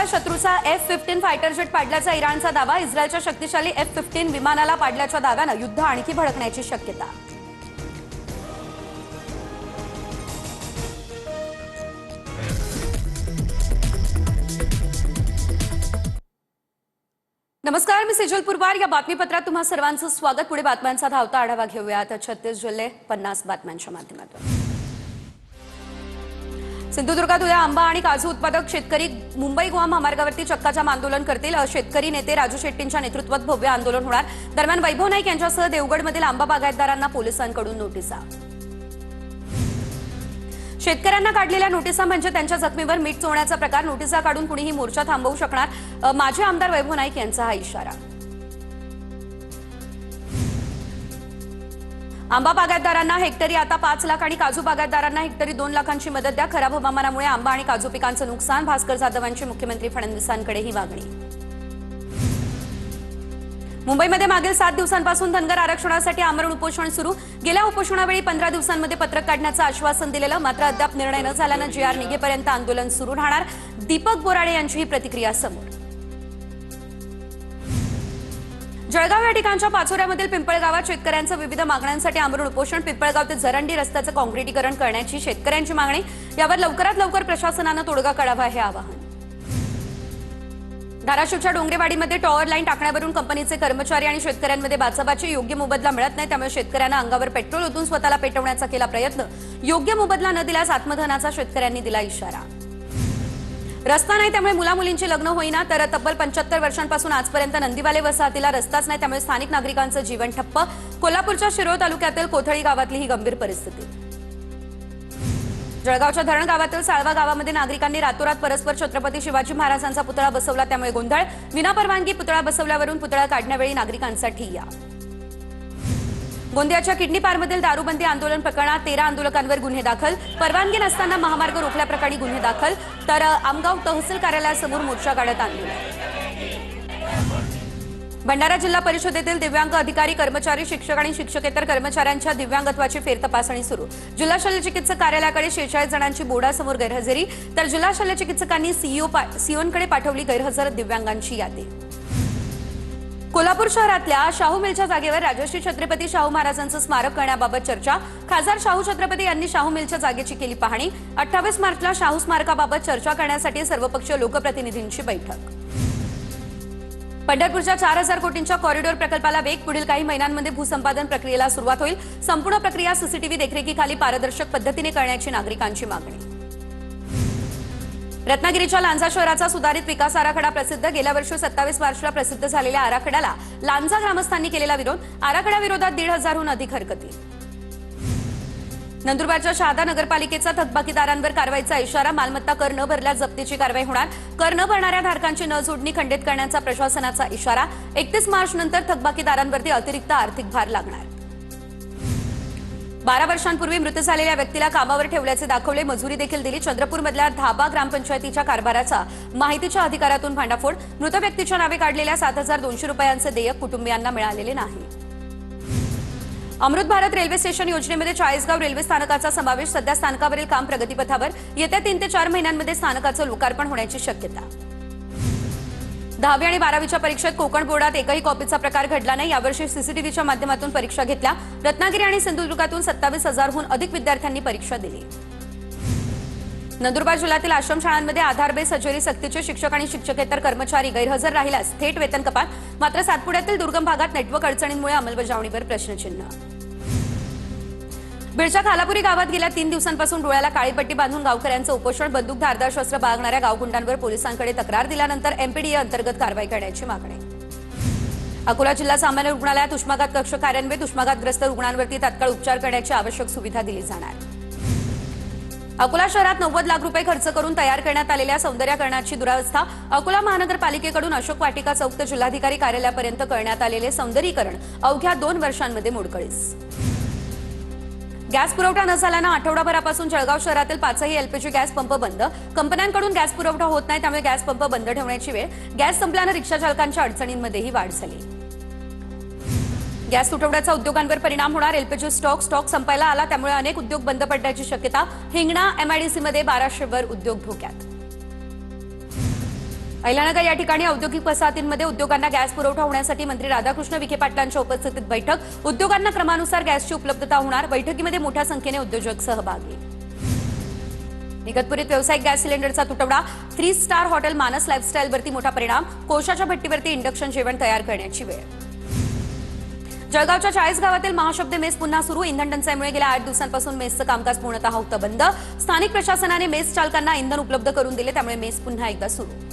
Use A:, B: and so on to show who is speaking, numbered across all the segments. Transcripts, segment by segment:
A: शत्रूचा F-15 fighter jet पाडल्याचा इराणचा दावा। इस्रायलच्या शक्तिशाली F-15 विमानाला पाडल्याच्या दाव्यानं युद्ध आणखी भडकण्याची शक्यता। नमस्कार, मी सेजल पुरवार। या बातमीपत्रात तुम्हा सर्वांचं स्वागत। पुढे बातम्यांचा धावता आढावा घेऊयात 36 जिल्हे 50 बातम्यांच्या माध्यमातून। सिंधुदुर्गात उद्या आंबा आणि काजू उत्पादक शेतकरी मुंबई गोवा महामार्गावरती चक्काजाम आंदोलन करतील। शेतकरी नेते राजू शेट्टींच्या नेतृत्वात भव्य आंदोलन होणार। दरम्यान वैभव नाईक यांच्यासह देवगडमधील आंबा बागायतदारांना पोलिसांकडून नोटिसा। शेतकऱ्यांना काढलेल्या नोटिसा म्हणजे त्यांच्या जखमीवर मीठ चोळण्याचा प्रकार। नोटिसा काढून कुणीही मोर्चा थांबवू शकणार, माजी आमदार वैभव नाईक यांचा हा इशारा। आंबा बागायतदारांना हेक्टरी आता 5 लाख आणि काजू बागायतदारांना हेक्टरी 2 लाखांची मदत द्या। खराब हवामानामुळे आंबा आणि काजू पिकांचं नुकसान। भास्कर जाधवांची मुख्यमंत्री फडणवीसांकडे ही मागणी। मुंबईमध्ये मागील 7 दिवसांपासून धनगर आरक्षणासाठी आमरण उपोषण सुरू। गेल्या उपोषणावेळी 15 दिवसांमध्ये पत्रक काढण्याचं आश्वासन दिलेलं, मात्र अद्याप निर्णय न झाल्यानं GR निघेपर्यंत आंदोलन सुरू राहणार। दीपक बोराडे यांची ही प्रतिक्रिया समोर। जळगाव या ठिकाणच्या पाचोऱ्यामधील पिंपळगावात शेतकऱ्यांचं विविध मागण्यांसाठी आमरण उपोषण। पिंपळगाव ते झरंडी रस्त्याचं काँक्रिटीकरण करण्याची शेतकऱ्यांची मागणी। यावर लवकरात लवकर प्रशासनानं तोडगा काढावा हे आवाहन। धाराशिवच्या डोंगरेवाडीमध्ये टॉवर लाईन टाकण्यावरून कंपनीचे कर्मचारी आणि शेतकऱ्यांमध्ये बाचाबाची। योग्य मोबदला मिळत नाही, त्यामुळे शेतकऱ्यांना अंगावर पेट्रोल ओतून स्वतःला पेटवण्याचा केला प्रयत्न। योग्य मोबदला न दिल्यास आत्मदहनाचा शेतकऱ्यांनी दिला इशारा। रस्ता नाही त्यामुळे मुलामुलींची लग्न होईना, तर तब्बल 75 वर्षांपासून आजपर्यंत नंदीवाले वसाहतीला रस्ताच नाही, त्यामुळे स्थानिक नागरिकांचं जीवन ठप्प। कोल्हापूरच्या शिरोळ तालुक्यातील कोथळी गावातली ही गंभीर परिस्थिती। जळगावच्या धरण गावातील साळवा गावामध्ये नागरिकांनी रातोरात परस्पर छत्रपती शिवाजी महाराजांचा पुतळा बसवला, त्यामुळे गोंधळ। विनापरवानगी पुतळा बसवल्यावरून पुतळा काढण्यावेळी नागरिकांसाठी या। गोंदियाच्या किडनी पारमधील दारूबंदी आंदोलन प्रकरणात 13 आंदोलकांवर गुन्हे दाखल। परवानगी नसताना महामार्ग रोखल्याप्रकरणी गुन्हे दाखल, तर आमगाव तहसील कार्यालयासमोर मोर्चा काढत आंदोलन। भंडारा जिल्हा परिषदेतील दिव्यांग अधिकारी, कर्मचारी, शिक्षक आणि शिक्षकेतर कर्मचाऱ्यांच्या दिव्यांगत्वाची फेरतपासणी सुरू। जिल्हा शल्यचिकित्सक कार्यालयाकडे 46 जणांची बोर्डासमोर गैरहजेरी, तर जिल्हा शल्यचिकित्सकांनी सीओनकडे पाठवली गैरहजर दिव्यांगांची यादी। कोल्हापूर शहरातल्या शाहू मिलच्या जागेवर राजश्री छत्रपती शाहू महाराजांचं स्मारक करण्याबाबत चर्चा। खासदार शाहू छत्रपती यांनी शाहू मिलच्या जागेची केली पाहणी। 28 मार्चला शाहू स्मारकाबाबत चर्चा करण्यासाठी सर्वपक्षीय लोकप्रतिनिधींची बैठक। पंढरपूरच्या 4000 कोटींच्या कॉरिडॉर प्रकल्पाला वेग। पुढील काही महिन्यांमध्ये भूसंपादन प्रक्रियेला सुरुवात होईल। संपूर्ण प्रक्रिया सीसीटीव्ही देखरेखीखाली पारदर्शक पद्धतीने करण्याची नागरिकांची मागणी। रत्नागिरीच्या लांजा शहराचा सुधारित विकास आराखडा प्रसिद्ध। गेल्या वर्षी 27 मार्चला प्रसिद्ध झालेल्या आराखड्याला लांजा ग्रामस्थांनी केलेला विरोध। आराखड्याविरोधात 1,500हून अधिक हरकती। नंदुरबारच्या शहादा नगरपालिकेचा थकबाकीदारांवर कारवाईचा इशारा। मालमत्ता कर न भरल्यास जप्तीची कारवाई होणार। कर न भरणाऱ्या धारकांची न जोडणी खंडित करण्याचा प्रशासनाचा इशारा। 31 मार्च नंतर थकबाकीदारांवरती अतिरिक्त आर्थिक भार लागणार। 12 वर्षांपूर्वी मृत झालेल्या व्यक्तीला कामावर ठेवल्याचे दाखवले, मजुरी देखील दिली। चंद्रपूरमधल्या धाबा ग्रामपंचायतीच्या कारभाराचा माहितीच्या अधिकारातून भांडाफोड। मृत व्यक्तीच्या नावे काढलेल्या 7,200 रुपयांचे देयक कुटुंबियांना मिळालेले नाही। अमृत भारत रेल्वे स्टेशन योजनेमध्ये चाळीसगाव रेल्वे स्थानकाचा समावेश। सध्या स्थानकावरील काम प्रगतीपथावर। येत्या 3 ते 4 महिन्यांमध्ये स्थानकाचं लोकार्पण होण्याची शक्यता। 10वी आणि 12वीच्या परीक्षेत कोकण बोर्डात एकही कॉपीचा प्रकार घडला नाही। यावर्षी सीसीटीव्हीच्या माध्यमातून परीक्षा घेतल्या। रत्नागिरी आणि सिंधुदुर्गातून 27,000हून अधिक विद्यार्थ्यांनी परीक्षा दिली। नंदुरबार जिल्ह्यातील आश्रमशाळांमध्ये आधार बेस हजेरी सक्तीचे। शिक्षक आणि शिक्षकेतर कर्मचारी गैरहजर राहिल्यास थेट वेतन कपात। मात्र सातपुड्यातील दुर्गम भागात नेटवर्क अडचणींमुळे अंमलबजावणीवर प्रश्नचिन्ह। बीडच्या खालापुरी गावात गेल्या 3 दिवसांपासून डोळ्याला काळीपट्टी बांधून गावकऱ्यांचं उपोषण। बंदूक धारदार शस्त्र बाळगणाऱ्या गावगुंडांवर पोलिसांकडे तक्रार दिल्यानंतर MPDA अंतर्गत कारवाई करण्याची मागणी। अकोला जिल्हा सामान्य रुग्णालयात उष्माघात कक्ष कार्यान्वित। उष्माघातग्रस्त रुग्णांवरती तात्काळ उपचार करण्याची आवश्यक सुविधा दिली जाणार। अकोला शहरात 90 लाख रुपये खर्च करून तयार करण्यात आलेल्या सौंदर्यीकरणाची दुरावस्था। अकोला महानगरपालिकेकडून अशोक वाटिका चौक ते जिल्हाधिकारी कार्यालयापर्यंत करण्यात आलेले सौंदर्यीकरण अवघ्या 2 वर्षांमध्ये मोडकळीस। गॅस पुरवठा न झाल्यानं आठवडाभरापासून जळगाव शहरातील 5ही LPG गॅस पंप बंद। कंपन्यांकडून गॅस पुरवठा होत नाही, त्यामुळे गॅस पंप बंद ठेवण्याची वेळ। गॅस संपल्यानं रिक्षा चालकांच्या अडचणींमध्येही वाढ झाली। गॅस तुटवड्याचा उद्योगांवर परिणाम होणार। LPG स्टॉक संपायला आला, त्यामुळे अनेक उद्योग बंद पडण्याची शक्यता। हिंगणा MIDC मध्ये 1200 वर उद्योग धोक्यात। अहिल्यानगर या ठिकाणी औद्योगिक वसाहतींमध्ये उद्योगांना गॅस पुरवठा होण्यासाठी मंत्री राधाकृष्ण विखे पाटलांच्या उपस्थितीत बैठक। उद्योगांना क्रमानुसार गॅसची उपलब्धता होणार। बैठकीमध्ये मोठ्या संख्येने उद्योजक सहभागी। इगतपुरीत व्यावसायिक गॅस सिलेंडरचा तुटवडा। 3 स्टार हॉटेल मानस लाईफस्टाईलवरती मोठा परिणाम। कोळशाच्या भट्टीवरती इंडक्शन जेवण तयार करण्याची वेळ। जळगावच्या 40 गावातील महाशब्द मेस पुन्हा सुरू। इंधन टंचाईमुळे गेल्या 8 दिवसांपासून मेसचं कामकाज पूर्णतः होतं बंद। स्थानिक प्रशासनाने मेस चालकांना इंधन उपलब्ध करून दिले, त्यामुळे मेस पुन्हा एकदा सुरू।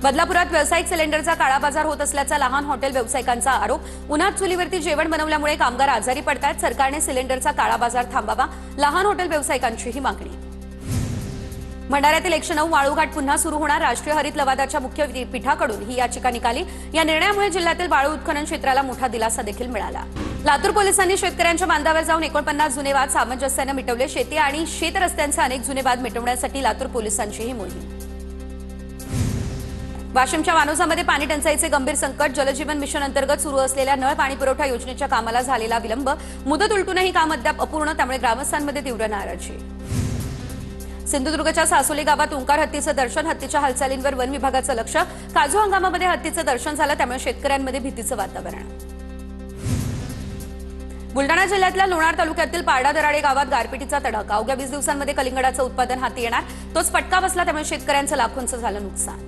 A: बदलापुरात व्यावसायिक सिलेंडरचा काळा बाजार होत असल्याचा लहान हॉटेल व्यावसायिकांचा आरोप। उन्हात चुलीवरती जेवण बनवल्यामुळे कामगार आजारी पडतात। सरकारने सिलेंडरचा काळा बाजार थांबावा, लहान हॉटेल व्यावसायिकांची ही मागणी। भंडाऱ्यातील 109 वाळूघाट पुन्हा सुरू होणार। राष्ट्रीय हरित लवादाच्या मुख्य पीठाकडून ही याचिका निघाली। या निर्णयामुळे जिल्ह्यातील वाळू उत्खनन क्षेत्राला मोठा दिलासा देखील मिळाला। लातूर पोलिसांनी शेतकऱ्यांच्या बांधावर जाऊन 49 जुने वाद सामंजस्याने मिटवले। शेती आणि शेत रस्त्यांचे अनेक जुने वाद मिटवण्यासाठी लातूर पोलिसांची ही मोहीम। वाशिमच्या वानोसामध्ये पाणी टंचाईचे गंभीर संकट। जलजीवन मिशन अंतर्गत सुरू असलेल्या नळ पाणी पुरवठा योजनेच्या कामाला झालेला विलंब। मुदत उलटूनही काम अद्याप अपूर्ण, त्यामुळे ग्रामस्थांमध्ये तीव्र नाराजी। सिंधुदुर्गच्या सासोली गावात ओंकार हत्तीचं दर्शन। हत्तीच्या हालचालींवर वन विभागाचं लक्ष। काजू हंगामामध्ये हत्तीचं दर्शन झालं, त्यामुळे शेतकऱ्यांमध्ये भीतीचं वातावरण। बुलडाणा जिल्ह्यातल्या लोणार तालुक्यातील पारडा दराडे गावात गारपिटीचा तडाखा। अवघ्या 20 दिवसांमध्ये कलिंगडाचं उत्पादन हाती येणार, तोच फटका बसला, त्यामुळे शेतकऱ्यांचं लाखोंचं झालं नुकसान।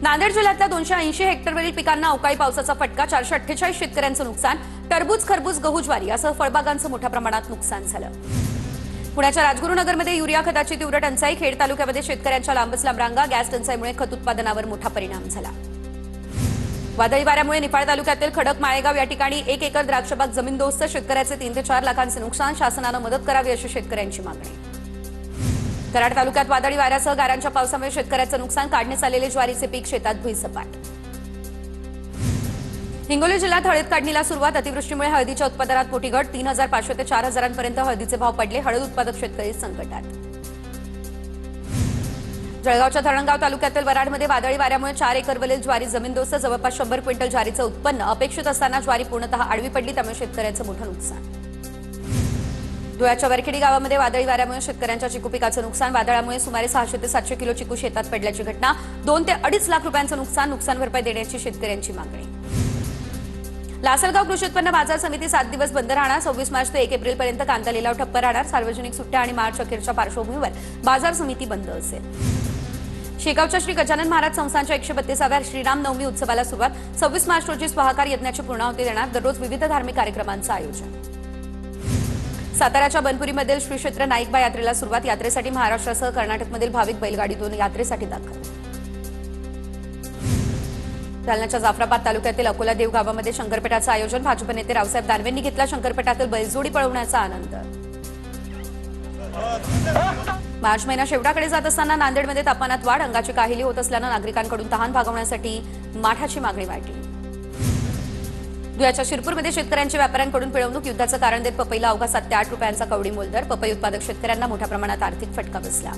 A: नांदेड जिल्ह्यातल्या 280 हेक्टरवरील पिकांना अवकाळी पावसाचा फटका। 448 शेतकऱ्यांचं नुकसान। टरबूज, खरबूज, गहू, ज्वारी यासह फळबागांचं मोठ्या प्रमाणात नुकसान झालं। पुण्याच्या राजगुरुनगरमध्ये युरिया खताची तीव्र टंचाई। खेड तालुक्यामध्ये शेतकऱ्यांच्या लांबच लांब रांगा। गॅस टंचाईमुळे खत उत्पादनावर मोठा परिणाम झाला। वादळी वाऱ्यामुळे निफाड तालुक्यातील खडक माळेगाव या ठिकाणी 1 एकर द्राक्षबाग जमीनदोस्त। शेतकऱ्याचे 3 ते 4 लाखांचे नुकसान। शासनानं मदत करावी अशी शेतकऱ्यांची मागणी। कराड तालुक्यात वादळी वाऱ्यासह गारांच्या पावसामुळे शेतकऱ्याचं नुकसान। काढण्यात आलेले ज्वारीचे पीक शेतात भुईसपाट। हिंगोली जिल्ह्यात हळद काढणीला सुरुवात। अतिवृष्टीमुळे हळदीच्या उत्पादनात मोठी घट। 3500 ते 4000 पर्यंत हळदीचे भाव पडले। हळद उत्पादक शेतकरी संकटात। जळगावच्या धरणगाव तालुक्यातील वराडमध्ये वादळी वाऱ्यामुळे 4 एकरवरील ज्वारी जमीनदोस्त। जवळपास 100 क्विंटल ज्वारीचं उत्पन्न। अपेक्षित असताना ज्वारी पूर्णतः आडवी पडली, त्यामुळे शेतकऱ्यांचं मोठं नुकसान। धुळ्याच्या वरखेडी गावामध्ये वादळी वाऱ्यामुळे शेतकऱ्यांच्या चिकू पिकाचं नुकसान। वादळामुळे सुमारे 600 ते 700 किलो चिकू शेतात पडल्याची घटना। 2 ते 2.5 लाख रुपयांचं नुकसान। नुकसान भरपाई देण्याची शेतकऱ्यांची मागणी। लासलगाव कृषी उत्पन्न बाजार समिती 7 दिवस बंद राहणार। 26 मार्च ते 1 एप्रिलपर्यंत कांदा लिलाव ठप्प राहणार। सार्वजनिक सुट्ट्या आणि मार्च अखेरच्या पार्श्वभूमीवर बाजार समिती बंद असेल। शेगावच्या श्री गजानन महाराज संस्थानच्या 132व्या श्रीराम नवमी उत्सवाला सुरुवात। 26 मार्च रोजी स्वाहाकार यज्ञाची पूर्णाहुती देणार। दररोज विविध धार्मिक कार्यक्रमांचं आयोजन। साताऱ्याच्या बनपुरीमधील श्री क्षेत्र नाईकबा यात्रेला सुरुवात। यात्रेसाठी महाराष्ट्रासह कर्नाटकमधील भाविक बैलगाडीतून यात्रेसाठी दाखल। जालन्याच्या जाफराबाद तालुक्यातील अकोला देव गावामध्ये शंकरपेटाचं आयोजन। भाजप नेते रावसाहेब दानवेंनी घेतला शंकरपेटातील बैलजोडी पळवण्याचा आनंद। मार्च महिना शेवटाकडे जात असताना नांदेडमध्ये तापमानात वाढ। अंगाची काहिली होत असल्यानं नागरिकांकडून तहान भागवण्यासाठी माठाची मागणी वाढली। धुळ्याच्या शिरपूरमध्ये शेतकऱ्यांच्या व्यापाऱ्यांकडून पिळवणूक। युद्धाचं कारण देत पपईला अवघा 7 ते 8 रुपयांचा कवडी मोलदर। पपई उत्पादक शेतकऱ्यांना मोठ्या प्रमाणात आर्थिक फटका बसला।